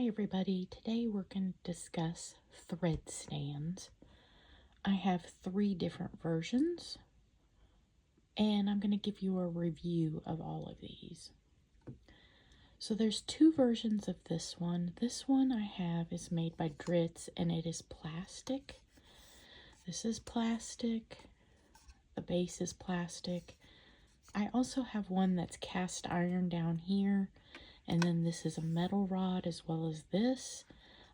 Hi everybody, today we're going to discuss thread stands. I have 3 different versions and I'm going to give you a review of all of these. So there's 2 versions of this one. This one I have is made by Dritz and it is plastic. This is plastic, the base is plastic. I also have one that's cast iron down here, and then this is a metal rod as well as this.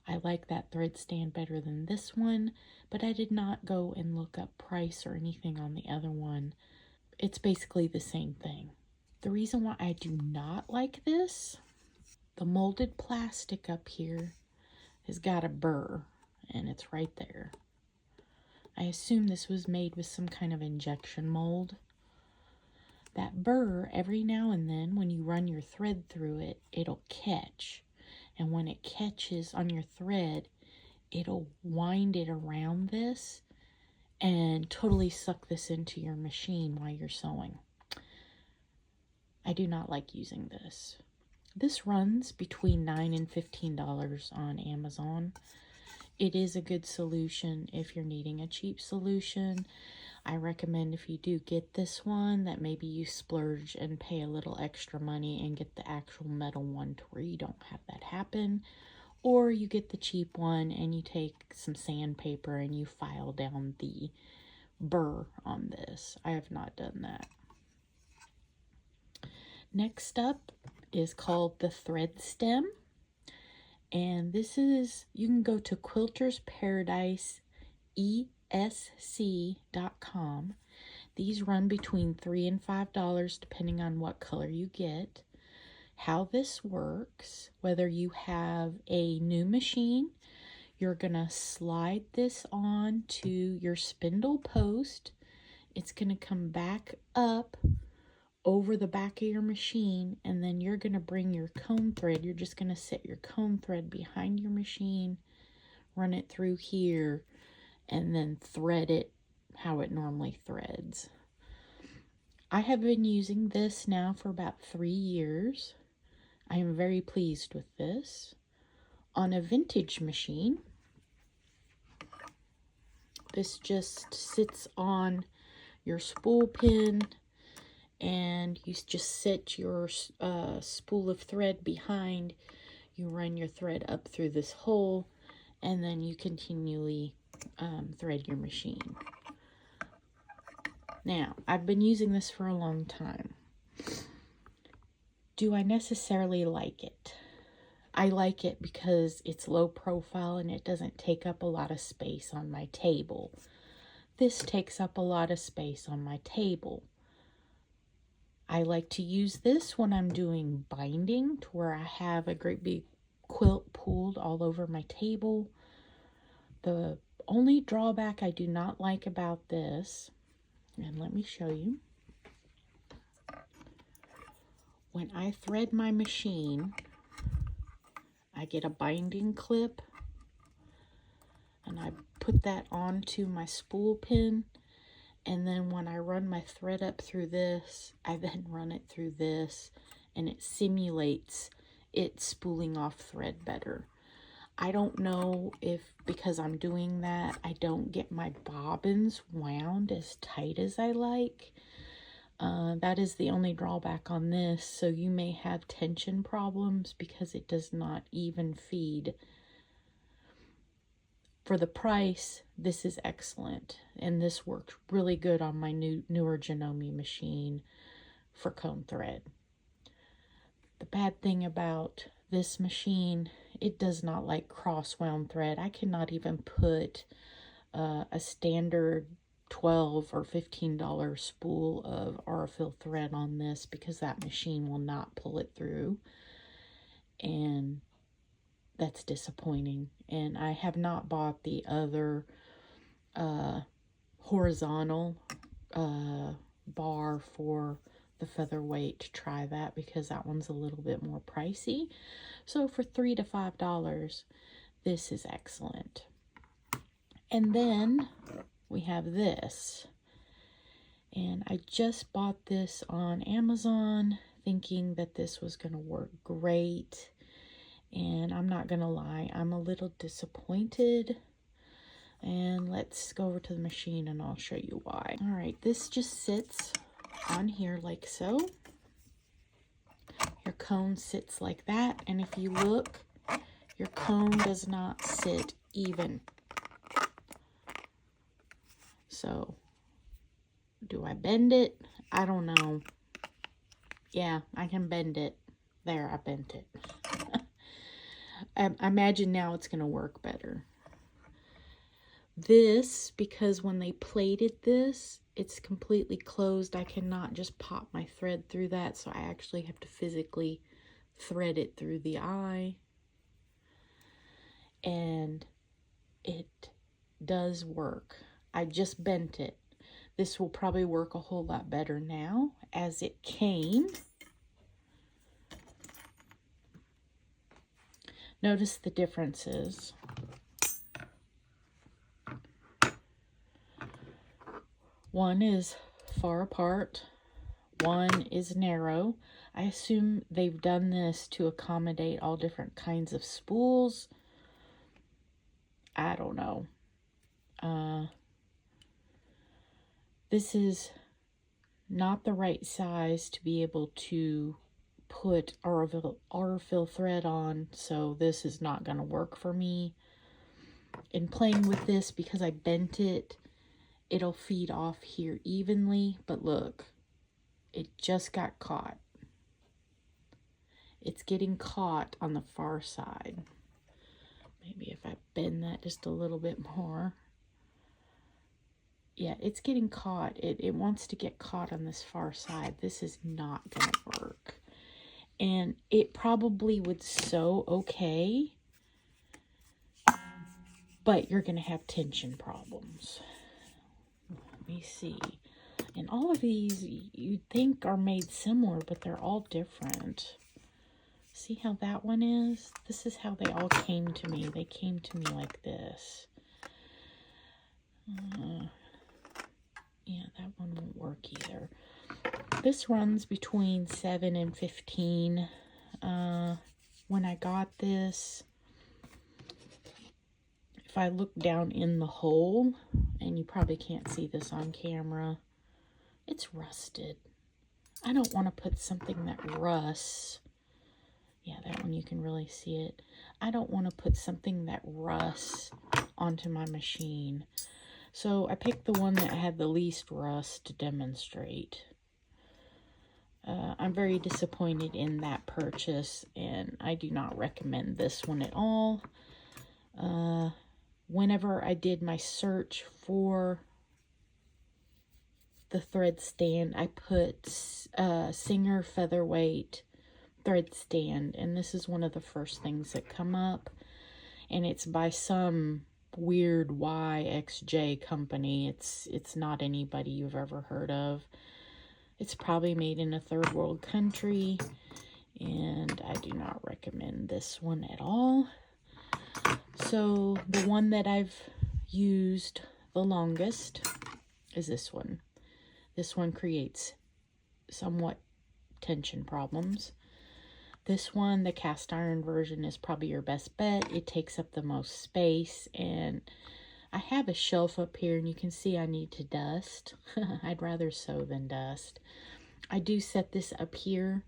I like that thread stand better than this one, but I did not go and look up price or anything on the other one. It's basically the same thing. The reason why I do not like this, the molded plastic up here has got a burr, and it's right there. I assume this was made with some kind of injection mold. That burr, every now and then, when you run your thread through it, it'll catch. And when it catches on your thread, it'll wind it around this and totally suck this into your machine while you're sewing. I do not like using this. This runs between $9 and $15 on Amazon. It is a good solution if you're needing a cheap solution. I recommend if you do get this one that maybe you splurge and pay a little extra money and get the actual metal one to where you don't have that happen. Or you get the cheap one and you take some sandpaper and you file down the burr on this. I have not done that. Next up is called the thread stem. And this is, you can go to Quilters Paradise ESC.com. These run between $3 and $5 depending on what color you get. How this works, whether you have a new machine, you're gonna slide this on to your spindle post. It's gonna come back up over the back of your machine, and then you're gonna bring your comb thread. You're just gonna set your comb thread behind your machine, run it through here, and then thread it how it normally threads. I have been using this now for about 3 years. I am very pleased with this. On a vintage machine, this just sits on your spool pin, and you just set your spool of thread behind. You run your thread up through this hole, and then you continually thread your machine. Now, I've been using this for a long time. Do I necessarily like it? I like it because it's low profile and it doesn't take up a lot of space on my table. This takes up a lot of space on my table. I like to use this when I'm doing binding, to where I have a great big quilt pulled all over my table. The only drawback I do not like about this, and let me show you. When I thread my machine, I get a binding clip and I put that onto my spool pin, and then when I run my thread up through this, I then run it through this, and it simulates it spooling off thread better. I don't know if because I'm doing that, I don't get my bobbins wound as tight as I like. That is the only drawback on this, so you may have tension problems because it does not even feed. For the price, this is excellent, and this works really good on my newer Janome machine for comb thread. The bad thing about this machine, it does not like cross-wound thread. I cannot even put a standard $12 or $15 spool of Aurifil thread on this because that machine will not pull it through, and that's disappointing. And I have not bought the other horizontal bar for the featherweight to try that, because that one's a little bit more pricey. So for $3 to $5, this is excellent. And then we have this, and I just bought this on Amazon thinking that this was going to work great, And I'm not gonna lie, I'm a little disappointed. And let's go over to the machine and I'll show you why. All right, this just sits on here like so. Your cone sits like that, and if you look, your cone does not sit even. So, do I bend it? I don't know. Yeah, I can bend it. There, I bent it. I imagine now it's going to work better. This, because when they plated this, it's completely closed. I cannot just pop my thread through that, so I actually have to physically thread it through the eye. And it does work. I just bent it. This will probably work a whole lot better now as it came. Notice the differences. One is far apart, one is narrow. I assume they've done this to accommodate all different kinds of spools. I don't know. This is not the right size to be able to put Aurifil thread on, so this is not going to work for me. In playing with this, because I bent it, it'll feed off here evenly, but look, it just got caught. It's getting caught on the far side. Maybe if I bend that just a little bit more. Yeah, it's getting caught. It wants to get caught on this far side. This is not going to work. And it probably would sew okay, but you're going to have tension problems. Let me see. And all of these you'd think are made similar, but they're all different. See how that one is? This is how they all came to me. They came to me like this. Yeah, that one won't work either. This runs between 7 and 15. When I got this, if I look down in the hole, and you probably can't see this on camera, it's rusted. I don't want to put something that rusts. Yeah, that one you can really see it. I don't want to put something that rusts onto my machine. So I picked the one that had the least rust to demonstrate. I'm very disappointed in that purchase, and I do not recommend this one at all. Whenever I did my search for the thread stand, I put Singer Featherweight thread stand, and this is one of the first things that come up, and it's by some weird YXJ company. It's not anybody you've ever heard of. It's probably made in a third world country, and I do not recommend this one at all. So the one that I've used the longest is this one. This one creates somewhat tension problems. This one, the cast iron version, is probably your best bet. It takes up the most space, and I have a shelf up here, and you can see I need to dust. I'd rather sew than dust. I do set this up here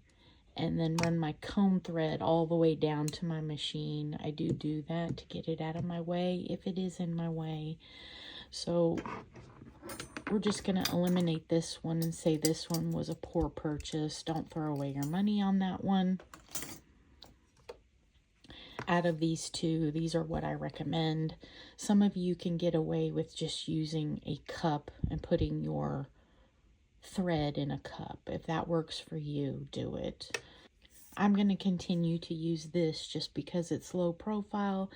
and then run my comb thread all the way down to my machine. I do that to get it out of my way if it is in my way. So we're just going to eliminate this one and say this one was a poor purchase. Don't throw away your money on that one. Out of these two, these are what I recommend. Some of you can get away with just using a cup and putting your thread in a cup. If that works for you, do it. I'm going to continue to use this just because it's low profile,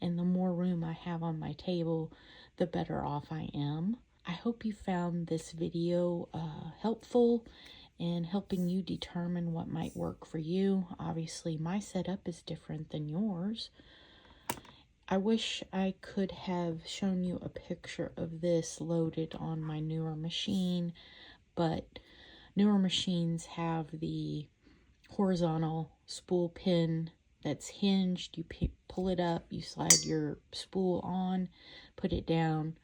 and the more room I have on my table, the better off I am. I hope you found this video helpful in helping you determine what might work for you. Obviously, my setup is different than yours. I wish I could have shown you a picture of this loaded on my newer machine, but newer machines have the horizontal spool pin that's hinged. You pull it up, you slide your spool on, put it down.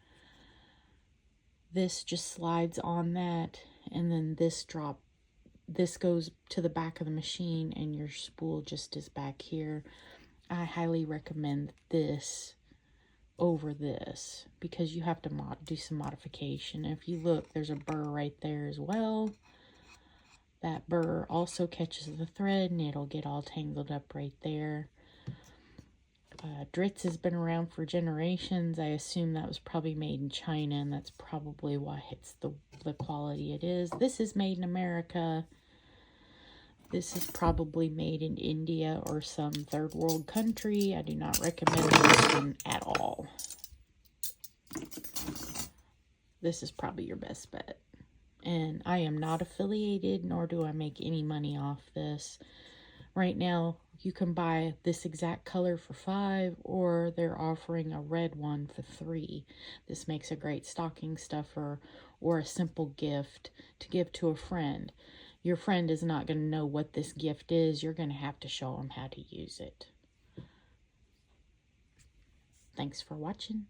This just slides on that, and then this goes to the back of the machine, and your spool just is back here. I highly recommend this over this because you have to do some modification. If you look, there's a burr right there as well. That burr also catches the thread and it'll get all tangled up right there. Dritz has been around for generations. I assume that was probably made in China, and that's probably why it's the quality it is. This is made in America. This is probably made in India or some third world country. I do not recommend this one at all. This is probably your best bet. And I am not affiliated, nor do I make any money off this. Right now, you can buy this exact color for $5, or they're offering a red one for $3. This makes a great stocking stuffer or a simple gift to give to a friend. Your friend is not going to know what this gift is. You're going to have to show them how to use it. Thanks for watching.